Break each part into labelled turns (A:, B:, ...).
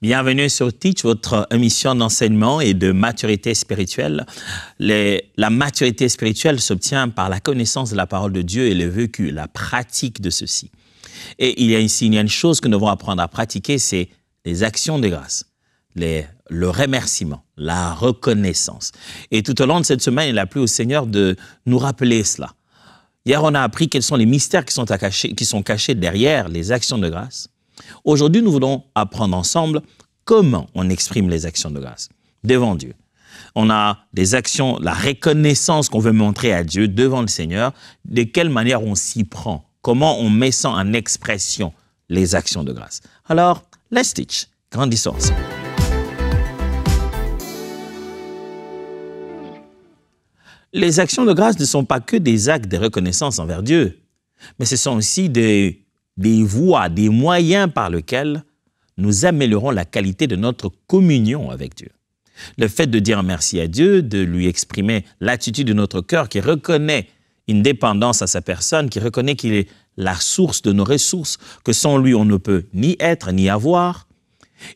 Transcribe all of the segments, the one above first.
A: Bienvenue sur Teach, votre émission d'enseignement et de maturité spirituelle. La maturité spirituelle s'obtient par la connaissance de la parole de Dieu et le vécu, la pratique de ceci. Et il y a une chose que nous devons apprendre à pratiquer, c'est les actions de grâce, le remerciement, la reconnaissance. Et tout au long de cette semaine, il a plu au Seigneur de nous rappeler cela. Hier, on a appris quels sont les mystères qui sont cachés derrière les actions de grâce. Aujourd'hui, nous voulons apprendre ensemble comment on exprime les actions de grâce devant Dieu. On a des actions, la reconnaissance qu'on veut montrer à Dieu devant le Seigneur, de quelle manière on s'y prend, comment on met ça en expression, les actions de grâce. Alors, let's teach, grandissons ensemble. Les actions de grâce ne sont pas que des actes de reconnaissance envers Dieu, mais ce sont aussi des voies, des moyens par lesquels nous améliorons la qualité de notre communion avec Dieu. Le fait de dire merci à Dieu, de lui exprimer l'attitude de notre cœur qui reconnaît une dépendance à sa personne, qui reconnaît qu'il est la source de nos ressources, que sans lui on ne peut ni être ni avoir,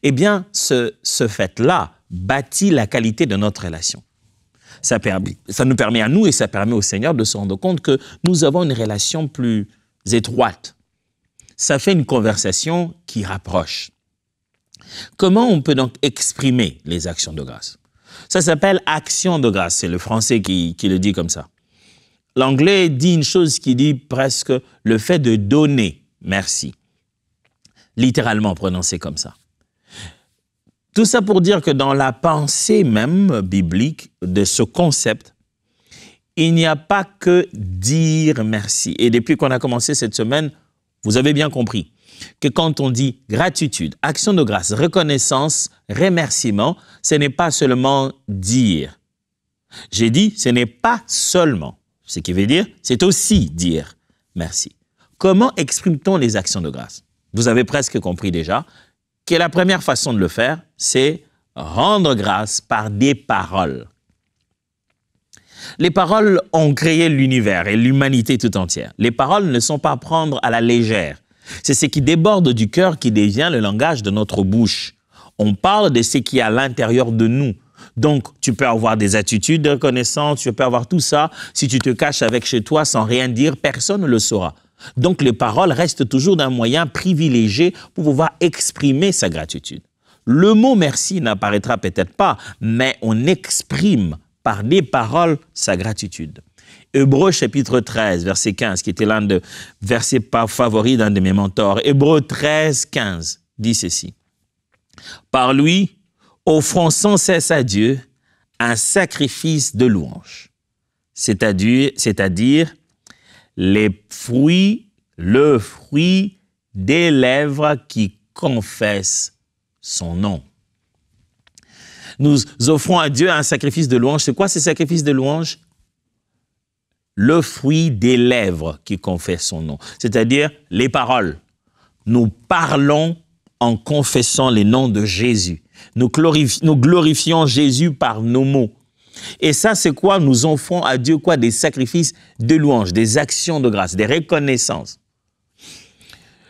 A: eh bien ce fait-là bâtit la qualité de notre relation. Ça nous permet à nous et ça permet au Seigneur de se rendre compte que nous avons une relation plus étroite. Ça fait une conversation qui rapproche. Comment on peut donc exprimer les actions de grâce? Ça s'appelle action de grâce, c'est le français qui le dit comme ça. L'anglais dit une chose qui dit presque le fait de donner merci. Littéralement prononcé comme ça. Tout ça pour dire que dans la pensée même biblique de ce concept, il n'y a pas que dire merci. Et depuis qu'on a commencé cette semaine, vous avez bien compris que quand on dit gratitude, action de grâce, reconnaissance, remerciement, ce n'est pas seulement dire. J'ai dit, ce n'est pas seulement. Ce qui veut dire, c'est aussi dire merci. Comment exprime-t-on les actions de grâce? Vous avez presque compris déjà que la première façon de le faire, c'est rendre grâce par des paroles. Les paroles ont créé l'univers et l'humanité tout entière. Les paroles ne sont pas à prendre à la légère. C'est ce qui déborde du cœur qui devient le langage de notre bouche. On parle de ce qui est à l'intérieur de nous. Donc, tu peux avoir des attitudes de reconnaissance, tu peux avoir tout ça. Si tu te caches avec chez toi sans rien dire, personne ne le saura. Donc, les paroles restent toujours un moyen privilégié pour pouvoir exprimer sa gratitude. Le mot merci n'apparaîtra peut-être pas, mais on exprime par des paroles sa gratitude. Hébreux chapitre 13, verset 15, qui était l'un des versets favoris d'un de mes mentors. Hébreux 13, 15 dit ceci. Par lui, offrons sans cesse à Dieu un sacrifice de louange, c'est-à-dire le fruit des lèvres qui confessent son nom. Nous offrons à Dieu un sacrifice de louange. C'est quoi ce sacrifice de louange? Le fruit des lèvres qui confessent son nom, c'est-à-dire les paroles. Nous parlons en confessant les noms de Jésus. Nous glorifions Jésus par nos mots. Et ça, c'est quoi? Nous offrons à Dieu quoi? Des sacrifices de louange, des actions de grâce, des reconnaissances.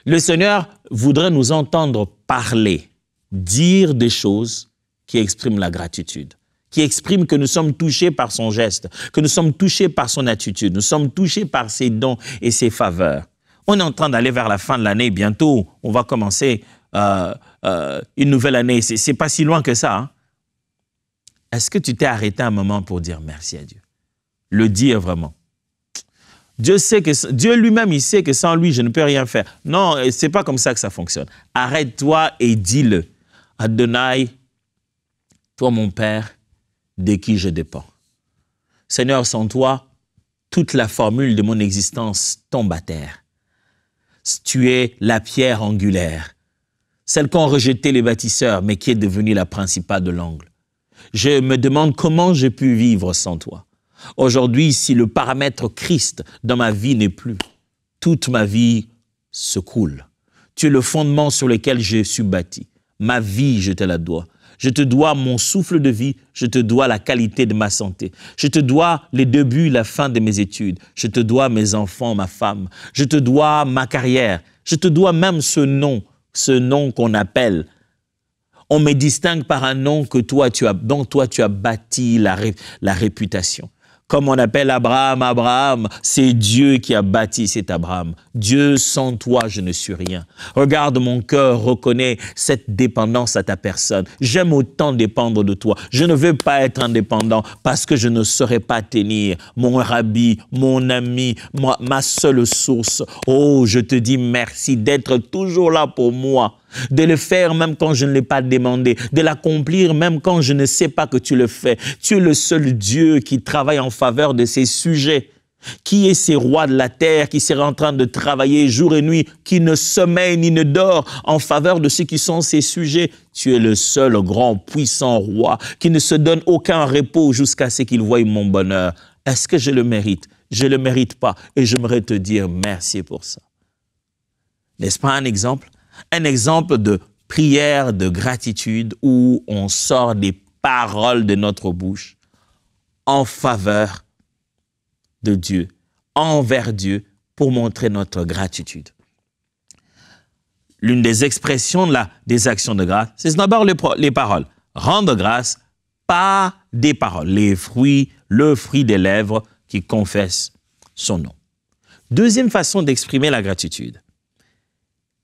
A: Le Seigneur voudrait nous entendre parler, dire des choses qui expriment la gratitude, qui expriment que nous sommes touchés par son geste, que nous sommes touchés par son attitude, nous sommes touchés par ses dons et ses faveurs. On est en train d'aller vers la fin de l'année, bientôt on va commencer une nouvelle année, c'est pas si loin que ça. Hein? Est-ce que tu t'es arrêté un moment pour dire merci à Dieu? Le dire vraiment. Dieu lui-même, il sait que sans lui, je ne peux rien faire. Non, c'est pas comme ça que ça fonctionne. Arrête-toi et dis-le. Adonai, toi mon Père, de qui je dépends. Seigneur, sans toi, toute la formule de mon existence tombe à terre. Tu es la pierre angulaire, celle qu'ont rejetée les bâtisseurs, mais qui est devenue la principale de l'angle. Je me demande comment j'ai pu vivre sans toi. Aujourd'hui, si le paramètre Christ dans ma vie n'est plus, toute ma vie se coule. Tu es le fondement sur lequel je suis bâti. Ma vie, je te la dois. Je te dois mon souffle de vie, je te dois la qualité de ma santé. Je te dois les débuts, la fin de mes études. Je te dois mes enfants, ma femme. Je te dois ma carrière. Je te dois même ce nom qu'on appelle. On me distingue par un nom dont toi tu as bâti la réputation. Comme on appelle Abraham, Abraham, c'est Dieu qui a bâti cet Abraham. Dieu, sans toi, je ne suis rien. Regarde, mon cœur reconnaît cette dépendance à ta personne. J'aime autant dépendre de toi. Je ne veux pas être indépendant parce que je ne saurais pas tenir. Mon rabbi, mon ami, ma seule source. Oh, je te dis merci d'être toujours là pour moi. De le faire même quand je ne l'ai pas demandé, de l'accomplir même quand je ne sais pas que tu le fais. Tu es le seul Dieu qui travaille en faveur de ces sujets. Qui est ces rois de la terre qui seraient en train de travailler jour et nuit, qui ne sommeille ni ne dort en faveur de ceux qui sont ces sujets? Tu es le seul grand puissant roi qui ne se donne aucun repos jusqu'à ce qu'il voie mon bonheur. Est-ce que je le mérite? Je ne le mérite pas et j'aimerais te dire merci pour ça. N'est-ce pas un exemple? Un exemple de prière de gratitude où on sort des paroles de notre bouche en faveur de Dieu, envers Dieu, pour montrer notre gratitude. L'une des expressions des actions de grâce, c'est d'abord les paroles. Rendre grâce par des paroles, le fruit des lèvres qui confessent son nom. Deuxième façon d'exprimer la gratitude.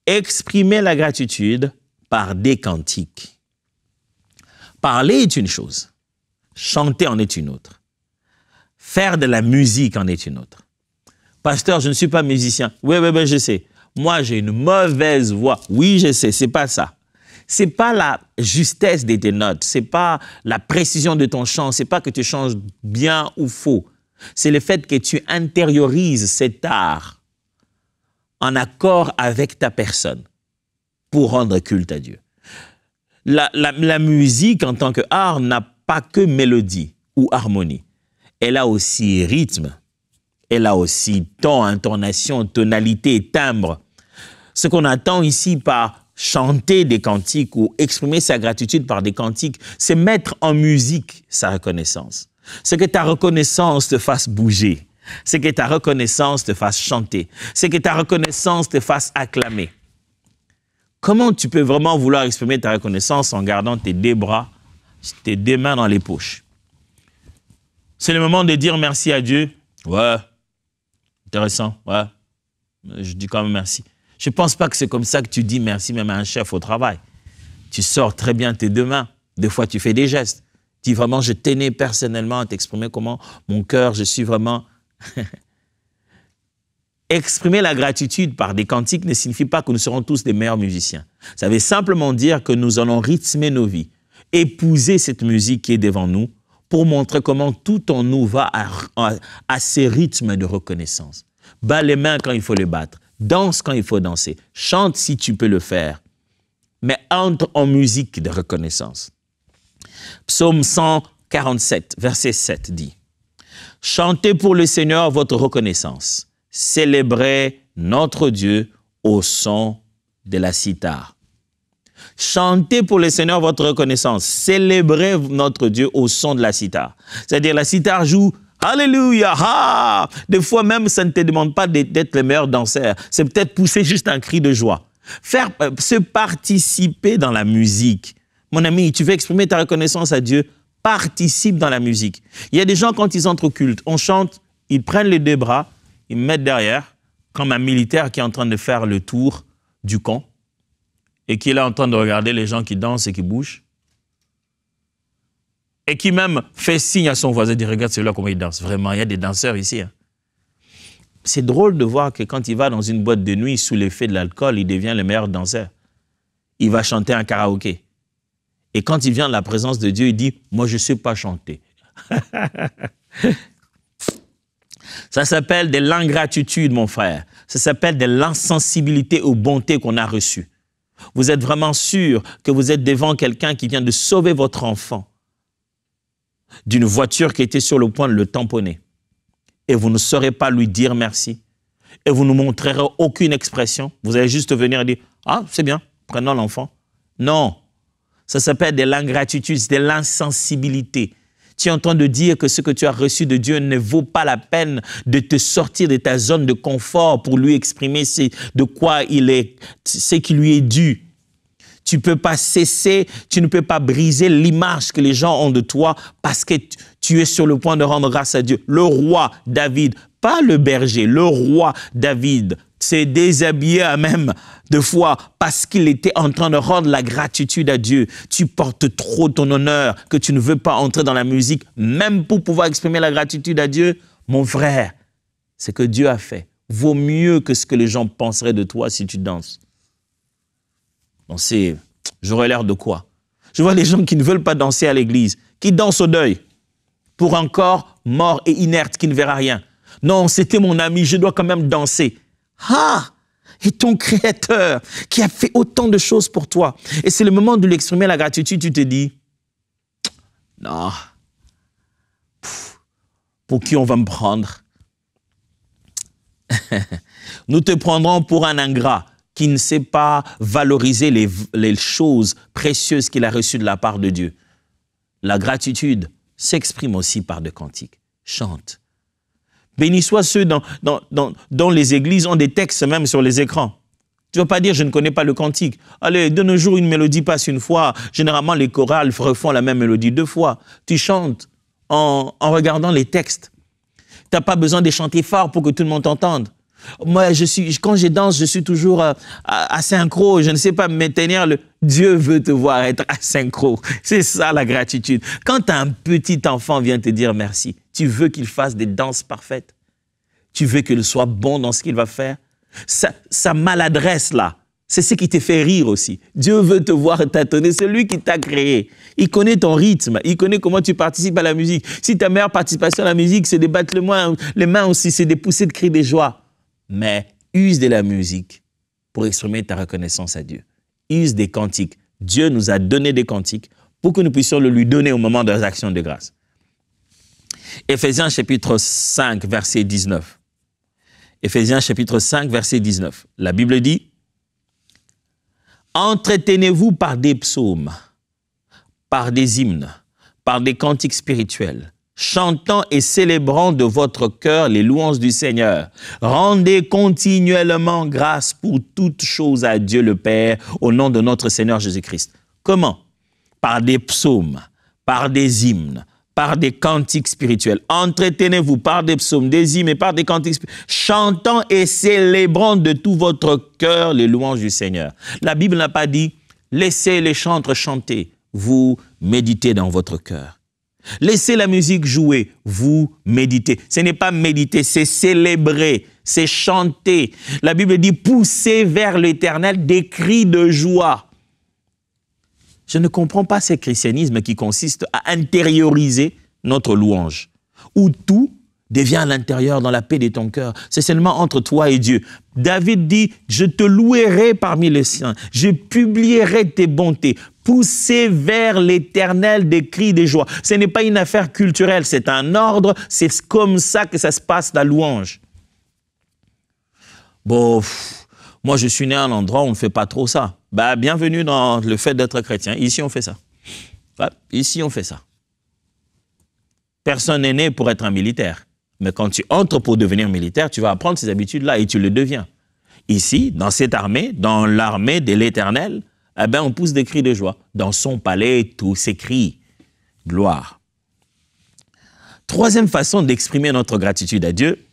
A: Exprimer la gratitude par des cantiques. Parler est une chose, chanter en est une autre. Faire de la musique en est une autre. Pasteur, je ne suis pas musicien. Oui, je sais. Moi, j'ai une mauvaise voix. Oui, je sais, c'est pas ça. C'est pas la justesse de tes notes, c'est pas la précision de ton chant, c'est pas que tu chantes bien ou faux. C'est le fait que tu intériorises cet art en accord avec ta personne pour rendre culte à Dieu. La musique en tant qu'art n'a pas que mélodie ou harmonie. Elle a aussi rythme, elle a aussi ton, intonation, tonalité, timbre. Ce qu'on attend ici par chanter des cantiques ou exprimer sa gratitude par des cantiques, c'est mettre en musique sa reconnaissance. C'est que ta reconnaissance te fasse bouger. C'est que ta reconnaissance te fasse chanter. C'est que ta reconnaissance te fasse acclamer. Comment tu peux vraiment vouloir exprimer ta reconnaissance en gardant tes deux bras, tes deux mains dans les poches? C'est le moment de dire merci à Dieu. Ouais, intéressant, ouais. Je dis quand même merci. Je ne pense pas que c'est comme ça que tu dis merci même à un chef au travail. Tu sors très bien tes deux mains. Des fois, tu fais des gestes. Tu dis vraiment, je tenais personnellement à t'exprimer comment mon cœur, je suis vraiment... Exprimer la gratitude par des cantiques ne signifie pas que nous serons tous des meilleurs musiciens. Ça veut simplement dire que nous allons rythmer nos vies, épouser cette musique qui est devant nous pour montrer comment tout en nous va à ces rythmes de reconnaissance. Bats les mains quand il faut les battre, danse quand il faut danser, chante si tu peux le faire, mais entre en musique de reconnaissance. Psaume 147, verset 7 dit « Chantez pour le Seigneur votre reconnaissance. Célébrez notre Dieu au son de la cithare. » Chantez pour le Seigneur votre reconnaissance. Célébrez notre Dieu au son de la cithare. C'est-à-dire la cithare joue Alléluia, ha! Des fois même, ça ne te demande pas d'être le meilleur danseur. C'est peut-être pousser juste un cri de joie. Se participer dans la musique. Mon ami, tu veux exprimer ta reconnaissance à Dieu, participe dans la musique. Il y a des gens, quand ils entrent au culte, on chante, ils prennent les deux bras, ils me mettent derrière, comme un militaire qui est en train de faire le tour du camp et qui est là en train de regarder les gens qui dansent et qui bougent et qui même fait signe à son voisin, dit « Regarde celui-là comment il danse. » Vraiment, il y a des danseurs ici. Hein. C'est drôle de voir que quand il va dans une boîte de nuit sous l'effet de l'alcool, il devient le meilleur danseur. Il va chanter un karaoké. Et quand il vient dans la présence de Dieu, il dit « Moi, je ne sais pas chanter. » Ça s'appelle de l'ingratitude, mon frère. Ça s'appelle de l'insensibilité aux bontés qu'on a reçues. Vous êtes vraiment sûr que vous êtes devant quelqu'un qui vient de sauver votre enfant d'une voiture qui était sur le point de le tamponner. Et vous ne saurez pas lui dire merci. Et vous ne montrerez aucune expression. Vous allez juste venir et dire « Ah, c'est bien, prenons l'enfant. » Non, ça s'appelle de l'ingratitude, c'est de l'insensibilité. Tu es en train de dire que ce que tu as reçu de Dieu ne vaut pas la peine de te sortir de ta zone de confort pour lui exprimer de quoi il est, ce qui lui est dû. Tu ne peux pas cesser, tu ne peux pas briser l'image que les gens ont de toi parce que tu es sur le point de rendre grâce à Dieu. Le roi David, pas le berger, le roi David s'est déshabillé à même de foi parce qu'il était en train de rendre la gratitude à Dieu. Tu portes trop ton honneur que tu ne veux pas entrer dans la musique, même pour pouvoir exprimer la gratitude à Dieu. Mon frère, ce que Dieu a fait vaut mieux que ce que les gens penseraient de toi si tu danses. Danser, j'aurais l'air de quoi? Je vois les gens qui ne veulent pas danser à l'église, qui dansent au deuil, pour un corps mort et inerte qui ne verra rien. Non, c'était mon ami, je dois quand même danser. Ah! Et ton Créateur qui a fait autant de choses pour toi. Et c'est le moment de lui exprimer la gratitude, tu te dis, non, pour qui on va me prendre? Nous te prendrons pour un ingrat qui ne sait pas valoriser les choses précieuses qu'il a reçues de la part de Dieu. La gratitude s'exprime aussi par des cantiques. Chante. Béni soient ceux dont les églises ont des textes même sur les écrans. Tu ne vas pas dire, je ne connais pas le cantique. Allez, de nos jours, une mélodie passe une fois. Généralement, les chorales refont la même mélodie 2 fois. Tu chantes en regardant les textes. Tu n'as pas besoin de chanter fort pour que tout le monde t'entende. Moi, quand je danse, je suis toujours asynchro. Je ne sais pas me tenir. Dieu veut te voir être asynchro. C'est ça la gratitude. Quand un petit enfant vient te dire merci, tu veux qu'il fasse des danses parfaites. Tu veux qu'il soit bon dans ce qu'il va faire. Sa maladresse là, c'est ce qui te fait rire aussi. Dieu veut te voir tâtonner. C'est lui qui t'a créé. Il connaît ton rythme. Il connaît comment tu participes à la musique. Si ta meilleure participation à la musique, c'est de battre les mains aussi, c'est de pousser de cris de joie. Mais use de la musique pour exprimer ta reconnaissance à Dieu. Use des cantiques. Dieu nous a donné des cantiques pour que nous puissions le lui donner au moment de las actions de grâce. Éphésiens chapitre 5, verset 19. Éphésiens chapitre 5, verset 19. La Bible dit, « Entretenez-vous par des psaumes, par des hymnes, par des cantiques spirituels, chantant et célébrant de votre cœur les louanges du Seigneur. Rendez continuellement grâce pour toutes choses à Dieu le Père, au nom de notre Seigneur Jésus-Christ. » Comment? Par des psaumes, par des hymnes, par des cantiques spirituels. Entretenez-vous par des psaumes, des hymnes et par des cantiques spirituels, chantant et célébrant de tout votre cœur les louanges du Seigneur. La Bible n'a pas dit « Laissez les chantres chanter, vous méditez dans votre cœur. » Laissez la musique jouer, vous méditez. Ce n'est pas méditer, c'est célébrer, c'est chanter. La Bible dit pousser vers l'Éternel des cris de joie. Je ne comprends pas ce christianisme qui consiste à intérioriser notre louange, où tout devient à l'intérieur dans la paix de ton cœur. C'est seulement entre toi et Dieu. David dit, je te louerai parmi les siens, je publierai tes bontés. Pousser vers l'Éternel des cris de joie. Ce n'est pas une affaire culturelle, c'est un ordre, c'est comme ça que ça se passe la louange. Bon, moi je suis né à un endroit où on ne fait pas trop ça. Bah, bienvenue dans le fait d'être chrétien. Ici on fait ça. Ici on fait ça. Personne n'est né pour être un militaire. Mais quand tu entres pour devenir militaire, tu vas apprendre ces habitudes-là et tu le deviens. Ici, dans cette armée, dans l'armée de l'Éternel, eh bien, on pousse des cris de joie. Dans son palais, tout s'écrie. Gloire. Troisième façon d'exprimer notre gratitude à Dieu,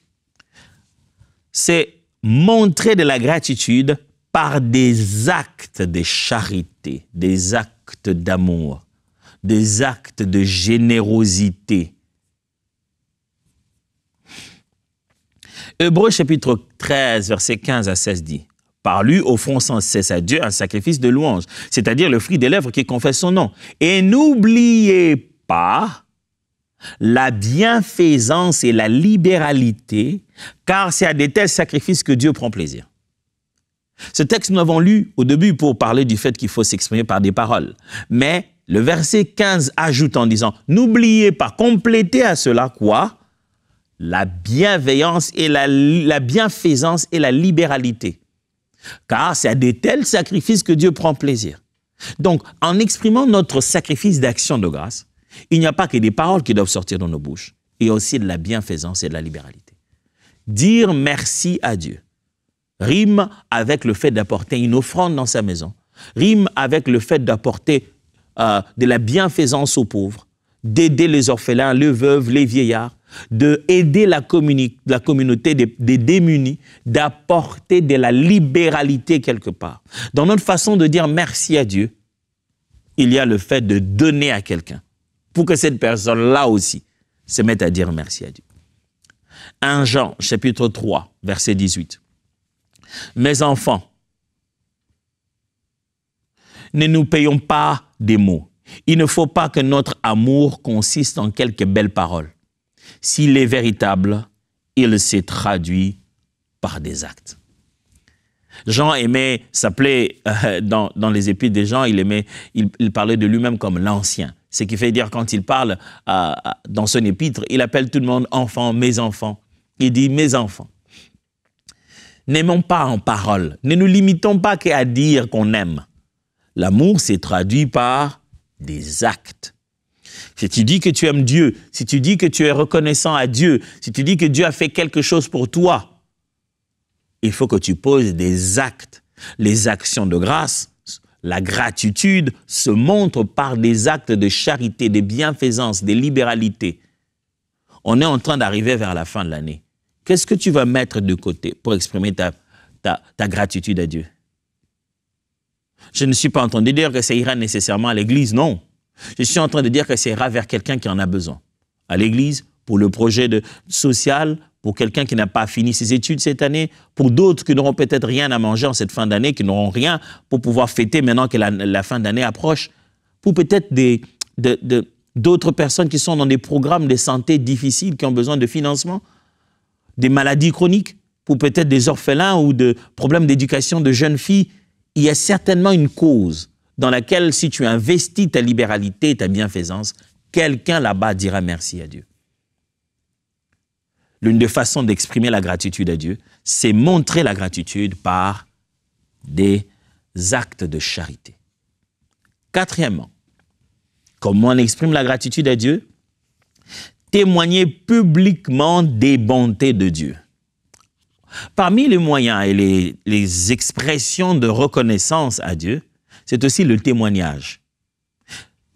A: c'est montrer de la gratitude par des actes de charité, des actes d'amour, des actes de générosité. Hébreux chapitre 13, versets 15 à 16 dit, « Par lui, offrons sans cesse à Dieu un sacrifice de louange, c'est-à-dire le fruit des lèvres qui confesse son nom. Et n'oubliez pas la bienfaisance et la libéralité, car c'est à de tels sacrifices que Dieu prend plaisir. » Ce texte, nous l'avons lu au début pour parler du fait qu'il faut s'exprimer par des paroles. Mais le verset 15 ajoute en disant, « N'oubliez pas, complétez à cela quoi ? La bienveillance et la bienfaisance et la libéralité. Car c'est à de tels sacrifices que Dieu prend plaisir. » Donc, en exprimant notre sacrifice d'action de grâce, il n'y a pas que des paroles qui doivent sortir dans nos bouches, il y a aussi de la bienfaisance et de la libéralité. Dire merci à Dieu rime avec le fait d'apporter une offrande dans sa maison, rime avec le fait d'apporter de la bienfaisance aux pauvres, d'aider les orphelins, les veuves, les vieillards, d'aider la communauté des démunis, d'apporter de la libéralité quelque part. Dans notre façon de dire merci à Dieu, il y a le fait de donner à quelqu'un pour que cette personne-là aussi se mette à dire merci à Dieu. 1 Jean, chapitre 3, verset 18. Mes enfants, ne nous payons pas des mots. Il ne faut pas que notre amour consiste en quelques belles paroles. S'il est véritable, il s'est traduit par des actes. Jean aimait s'appeler, dans les épîtres de Jean, il parlait de lui-même comme l'ancien. Ce qui fait dire quand il parle dans son épître, il appelle tout le monde enfant, mes enfants. Il dit mes enfants. N'aimons pas en parole, ne nous limitons pas qu'à dire qu'on aime. L'amour s'est traduit par des actes. Si tu dis que tu aimes Dieu, si tu dis que tu es reconnaissant à Dieu, si tu dis que Dieu a fait quelque chose pour toi, il faut que tu poses des actes. Les actions de grâce, la gratitude se montrent par des actes de charité, de bienfaisance, de libéralité. On est en train d'arriver vers la fin de l'année. Qu'est-ce que tu vas mettre de côté pour exprimer ta gratitude à Dieu? Je ne suis pas en train de dire que ça ira nécessairement à l'église, non. Je suis en train de dire que ça ira vers quelqu'un qui en a besoin. À l'église, pour le projet social, pour quelqu'un qui n'a pas fini ses études cette année, pour d'autres qui n'auront peut-être rien à manger en cette fin d'année, qui n'auront rien pour pouvoir fêter maintenant que la fin d'année approche, pour peut-être d'autres personnes qui sont dans des programmes de santé difficiles, qui ont besoin de financement, des maladies chroniques, pour peut-être des orphelins ou de problèmes d'éducation de jeunes filles. Il y a certainement une cause dans laquelle, si tu investis ta libéralité, ta bienfaisance, quelqu'un là-bas dira merci à Dieu. L'une des façons d'exprimer la gratitude à Dieu, c'est montrer la gratitude par des actes de charité. Quatrièmement, comment on exprime la gratitude à Dieu? Témoigner publiquement des bontés de Dieu. Parmi les moyens et les expressions de reconnaissance à Dieu, c'est aussi le témoignage.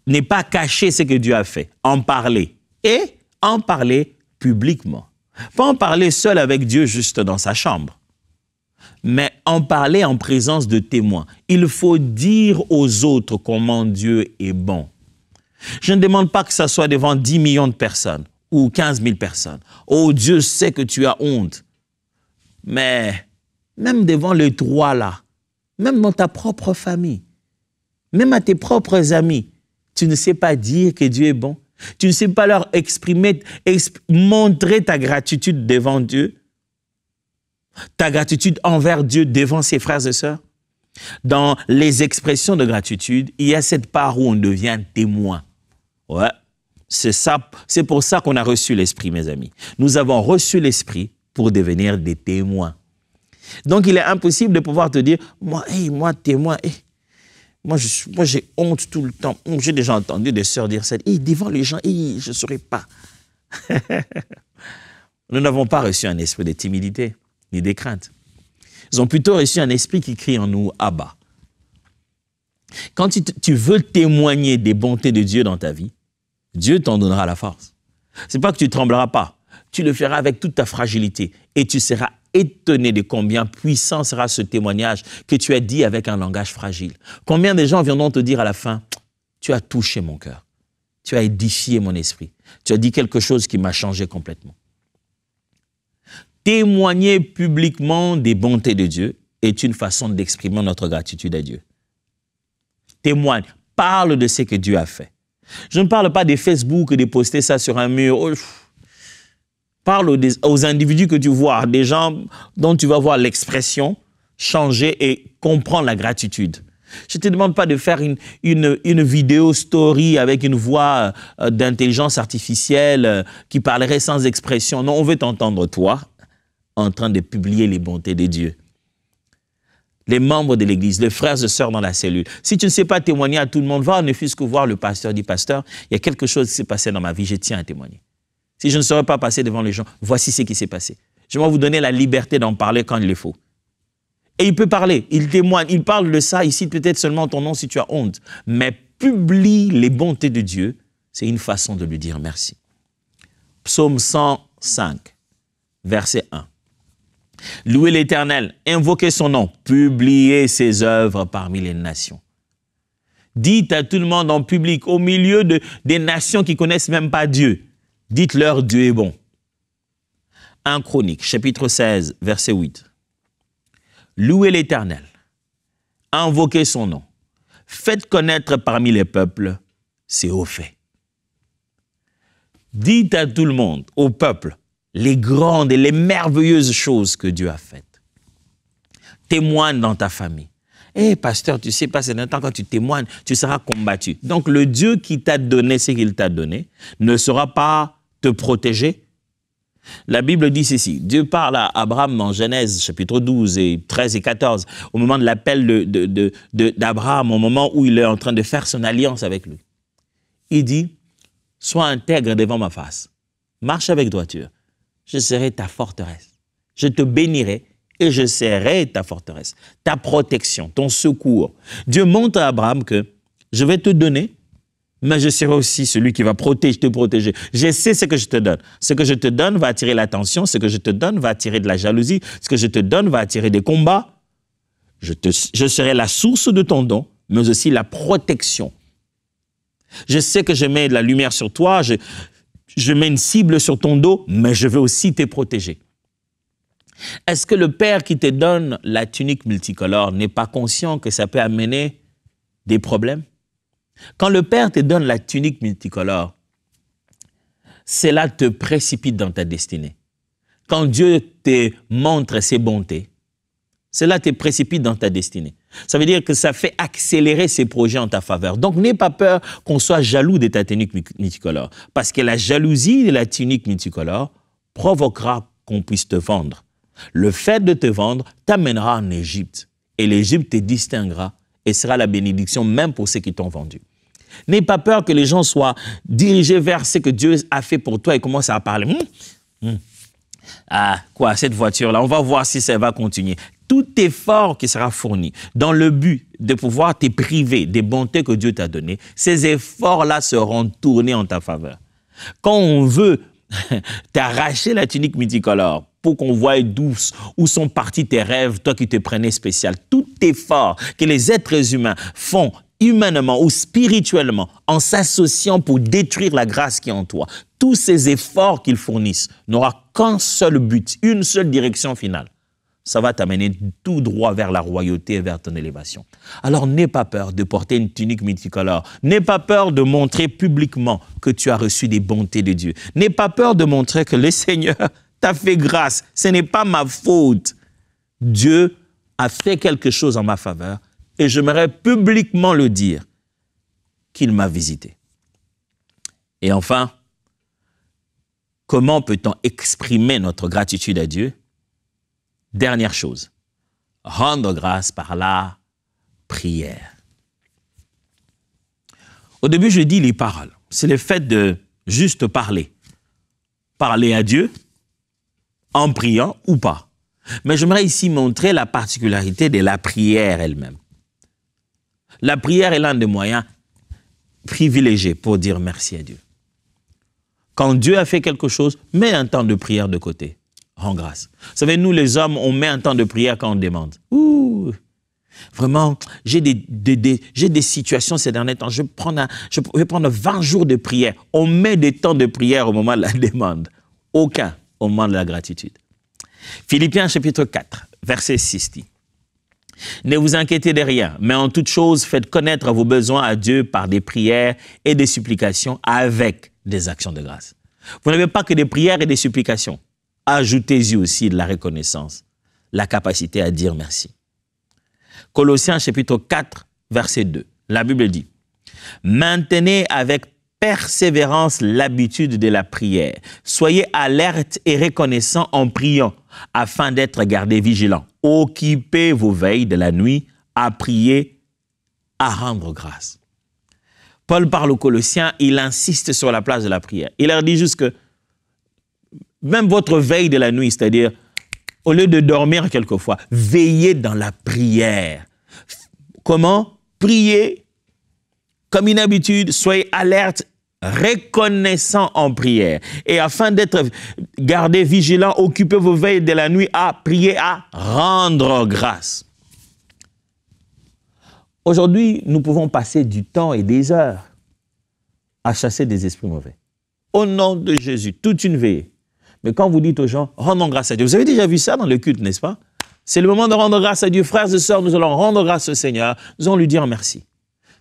A: Ne pas cacher ce que Dieu a fait, en parler. Et en parler publiquement. Pas en parler seul avec Dieu juste dans sa chambre, mais en parler en présence de témoins. Il faut dire aux autres comment Dieu est bon. Je ne demande pas que ça soit devant 10 millions de personnes ou 15 000 personnes. Oh, Dieu sait que tu as honte. Mais même devant les trois là, même dans ta propre famille, même à tes propres amis, tu ne sais pas dire que Dieu est bon. Tu ne sais pas leur montrer ta gratitude devant Dieu, ta gratitude envers Dieu devant ses frères et sœurs. Dans les expressions de gratitude, il y a cette part où on devient témoin. Ouais, c'est pour ça qu'on a reçu l'Esprit, mes amis. Nous avons reçu l'Esprit pour devenir des témoins. Donc, il est impossible de pouvoir te dire, moi, témoin, moi, j'ai honte tout le temps. J'ai déjà entendu des sœurs dire ça. Devant les gens, je ne saurais pas. Nous n'avons pas reçu un esprit de timidité, ni de crainte. Ils ont plutôt reçu un esprit qui crie en nous, Abba. Quand tu veux témoigner des bontés de Dieu dans ta vie, Dieu t'en donnera la force. Ce n'est pas que tu ne trembleras pas. Tu le feras avec toute ta fragilité et tu seras étonné de combien puissant sera ce témoignage que tu as dit avec un langage fragile. Combien de gens viendront te dire à la fin, tu as touché mon cœur, tu as édifié mon esprit, tu as dit quelque chose qui m'a changé complètement. Témoigner publiquement des bontés de Dieu est une façon d'exprimer notre gratitude à Dieu. Témoigne, parle de ce que Dieu a fait. Je ne parle pas des Facebook et de poster ça sur un mur. Parle aux individus que tu vois, des gens dont tu vas voir l'expression changer et comprendre la gratitude. Je ne te demande pas de faire une vidéo story avec une voix d'intelligence artificielle qui parlerait sans expression. Non, on veut t'entendre toi en train de publier les bontés de Dieu. Les membres de l'église, les frères et sœurs dans la cellule. Si tu ne sais pas témoigner à tout le monde, va ne fût-ce que voir le pasteur. Dit, pasteur, il y a quelque chose qui s'est passé dans ma vie, je tiens à témoigner. Si je ne saurais pas passer devant les gens, voici ce qui s'est passé. Je vais vous donner la liberté d'en parler quand il le faut. Et il peut parler, il témoigne, il parle de ça, il cite peut-être seulement ton nom si tu as honte. Mais publie les bontés de Dieu, c'est une façon de lui dire merci. Psaume 105, verset 1. Louez l'Éternel, invoquez son nom, publiez ses œuvres parmi les nations. Dites à tout le monde en public, au milieu des nations qui ne connaissent même pas Dieu, dites-leur Dieu est bon. 1 Chronique, chapitre 16, verset 8. Louez l'Éternel, invoquez son nom, faites connaître parmi les peuples ses hauts faits. Dites à tout le monde, au peuple, les grandes et les merveilleuses choses que Dieu a faites. Témoigne dans ta famille. Eh, pasteur, tu sais pas, c'est un temps quand tu témoignes, tu seras combattu. Donc, le Dieu qui t'a donné ce qu'il t'a donné ne saura pas te protéger. La Bible dit ceci. Dieu parle à Abraham dans Genèse, chapitre 12, et 13 et 14, au moment de l'appel d'Abraham, au moment où il est en train de faire son alliance avec lui. Il dit, sois intègre devant ma face, marche avec droiture, je serai ta forteresse, je te bénirai et je serai ta forteresse, ta protection, ton secours. Dieu montre à Abraham que je vais te donner, mais je serai aussi celui qui va te protéger. Je sais ce que je te donne. Ce que je te donne va attirer l'attention, ce que je te donne va attirer de la jalousie, ce que je te donne va attirer des combats. Je serai la source de ton don, mais aussi la protection. Je sais que je mets de la lumière sur toi, je mets une cible sur ton dos, mais je veux aussi te protéger. Est-ce que le Père qui te donne la tunique multicolore n'est pas conscient que ça peut amener des problèmes? Quand le Père te donne la tunique multicolore, cela te précipite dans ta destinée. Quand Dieu te montre ses bontés, cela te précipite dans ta destinée. Ça veut dire que ça fait accélérer ses projets en ta faveur. Donc, n'aie pas peur qu'on soit jaloux de ta tunique multicolore. Parce que la jalousie de la tunique multicolore provoquera qu'on puisse te vendre. Le fait de te vendre t'amènera en Égypte. Et l'Égypte te distinguera et sera la bénédiction même pour ceux qui t'ont vendu. N'aie pas peur que les gens soient dirigés vers ce que Dieu a fait pour toi et commencent à parler. Ah, quoi, cette voiture-là, on va voir si ça va continuer. Tout effort qui sera fourni dans le but de pouvoir te priver des bontés que Dieu t'a données, ces efforts-là seront tournés en ta faveur. Quand on veut t'arracher la tunique multicolore pour qu'on voie douce où sont partis tes rêves, toi qui te prenais spécial, tout effort que les êtres humains font humainement ou spirituellement en s'associant pour détruire la grâce qui est en toi, tous ces efforts qu'ils fournissent n'aura qu'un seul but, une seule direction finale. Ça va t'amener tout droit vers la royauté et vers ton élévation. Alors n'aie pas peur de porter une tunique multicolore. N'aie pas peur de montrer publiquement que tu as reçu des bontés de Dieu. N'aie pas peur de montrer que le Seigneur t'a fait grâce. Ce n'est pas ma faute. Dieu a fait quelque chose en ma faveur et j'aimerais publiquement le dire qu'il m'a visité. Et enfin, comment peut-on exprimer notre gratitude à Dieu? Dernière chose, rendre grâce par la prière. Au début, je dis les paroles. C'est le fait de juste parler. Parler à Dieu en priant ou pas. Mais j'aimerais ici montrer la particularité de la prière elle-même. La prière est l'un des moyens privilégiés pour dire merci à Dieu. Quand Dieu a fait quelque chose, mets un temps de prière de côté. Rends grâce. Vous savez, nous les hommes, on met un temps de prière quand on demande. Ouh, vraiment, j'ai des situations ces derniers temps. Je vais prendre 20 jours de prière. On met des temps de prière au moment de la demande. Aucun au moment de la gratitude. Philippiens chapitre 4, verset 6 dit. Ne vous inquiétez de rien, mais en toute chose, faites connaître vos besoins à Dieu par des prières et des supplications avec des actions de grâce. Vous n'avez pas que des prières et des supplications. Ajoutez-y aussi de la reconnaissance, la capacité à dire merci. Colossiens chapitre 4, verset 2. La Bible dit, « Maintenez avec persévérance l'habitude de la prière. Soyez alertes et reconnaissants en priant, afin d'être gardés vigilants. Occupez vos veilles de la nuit à prier, à rendre grâce. » Paul parle aux Colossiens, il insiste sur la place de la prière. Il leur dit juste que même votre veille de la nuit, c'est-à-dire Au lieu de dormir quelquefois, veillez dans la prière. Comment? Priez comme une habitude, soyez alerte, reconnaissant en prière. Et afin d'être gardés vigilants, occupez vos veilles de la nuit à prier, à rendre grâce. Aujourd'hui, nous pouvons passer du temps et des heures à chasser des esprits mauvais. Au nom de Jésus, toute une veillée. Mais quand vous dites aux gens, rendons grâce à Dieu, vous avez déjà vu ça dans le culte, n'est-ce pas? C'est le moment de rendre grâce à Dieu. Frères et sœurs, nous allons rendre grâce au Seigneur. Nous allons lui dire merci.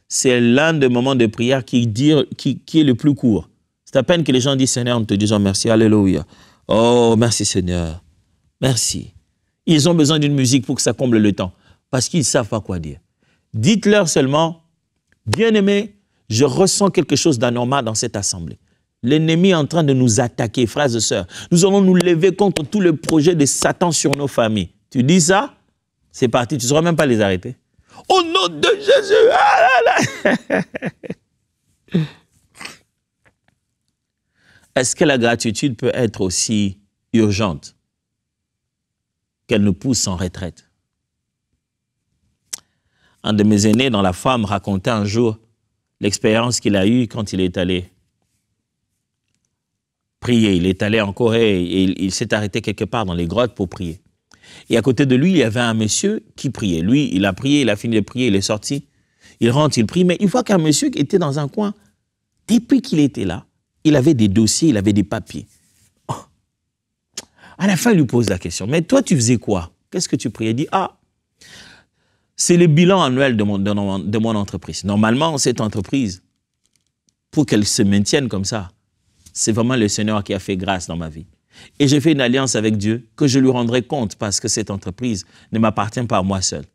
A: C'est l'un des moments de prière qui est le plus court. C'est à peine que les gens disent, Seigneur, nous te disons merci, alléluia. Oh, merci Seigneur, merci. Ils ont besoin d'une musique pour que ça comble le temps, parce qu'ils ne savent pas quoi dire. Dites-leur seulement, bien-aimés, je ressens quelque chose d'anormal dans cette assemblée. L'ennemi est en train de nous attaquer, frères et sœurs. Nous allons nous lever contre tous les projets de Satan sur nos familles. Tu dis ça, c'est parti, tu ne sauras même pas les arrêter. Au nom de Jésus, ah là là. Est-ce que la gratitude peut être aussi urgente qu'elle nous pousse en retraite? Un de mes aînés dans la foi me racontait un jour l'expérience qu'il a eue quand il est allé prier. Il est allé en Corée et il s'est arrêté quelque part dans les grottes pour prier. Et à côté de lui, il y avait un monsieur qui priait. Lui, il a prié, il a fini de prier, il est sorti. Il rentre, il prie, mais il voit qu'un monsieur qui était dans un coin, depuis qu'il était là, il avait des dossiers, il avait des papiers. Oh. À la fin, il lui pose la question, mais toi, tu faisais quoi? Qu'est-ce que tu priais? Il dit, ah, c'est le bilan annuel de mon entreprise. Normalement, cette entreprise, pour qu'elle se maintienne comme ça, c'est vraiment le Seigneur qui a fait grâce dans ma vie. Et j'ai fait une alliance avec Dieu que je lui rendrai compte parce que cette entreprise ne m'appartient pas à moi seul.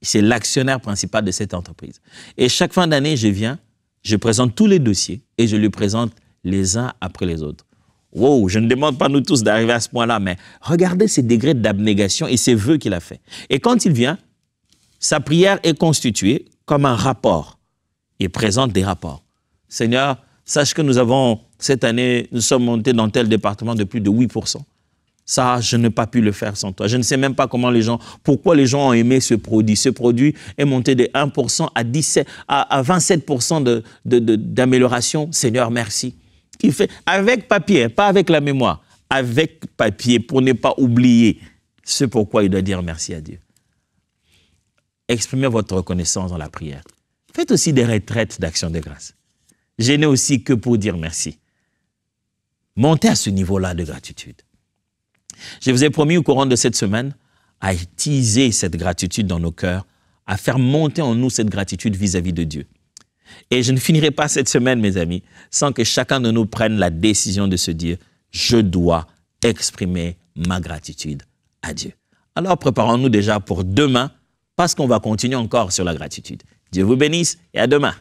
A: C'est l'actionnaire principal de cette entreprise. Et chaque fin d'année, je viens, je présente tous les dossiers et je lui présente les uns après les autres. Wow, je ne demande pas nous tous d'arriver à ce point-là, mais regardez ces degrés d'abnégation et ces vœux qu'il a fait. Et quand il vient, sa prière est constituée comme un rapport. Il présente des rapports. Seigneur, sache que nous avons, cette année, nous sommes montés dans tel département de plus de 8%. Ça, je n'ai pas pu le faire sans toi. Je ne sais même pas pourquoi les gens ont aimé ce produit. Ce produit est monté de 1% à 27% d'amélioration. Seigneur, merci. Il fait avec papier, pas avec la mémoire, avec papier pour ne pas oublier ce pourquoi il doit dire merci à Dieu. Exprimez votre reconnaissance dans la prière. Faites aussi des retraites d'action de grâce. Je n'ai aussi que pour dire merci. Montez à ce niveau-là de gratitude. Je vous ai promis au courant de cette semaine à utiliser cette gratitude dans nos cœurs, à faire monter en nous cette gratitude vis-à-vis de Dieu. Et je ne finirai pas cette semaine, mes amis, sans que chacun de nous prenne la décision de se dire « Je dois exprimer ma gratitude à Dieu ». Alors préparons-nous déjà pour demain, parce qu'on va continuer encore sur la gratitude. Dieu vous bénisse et à demain.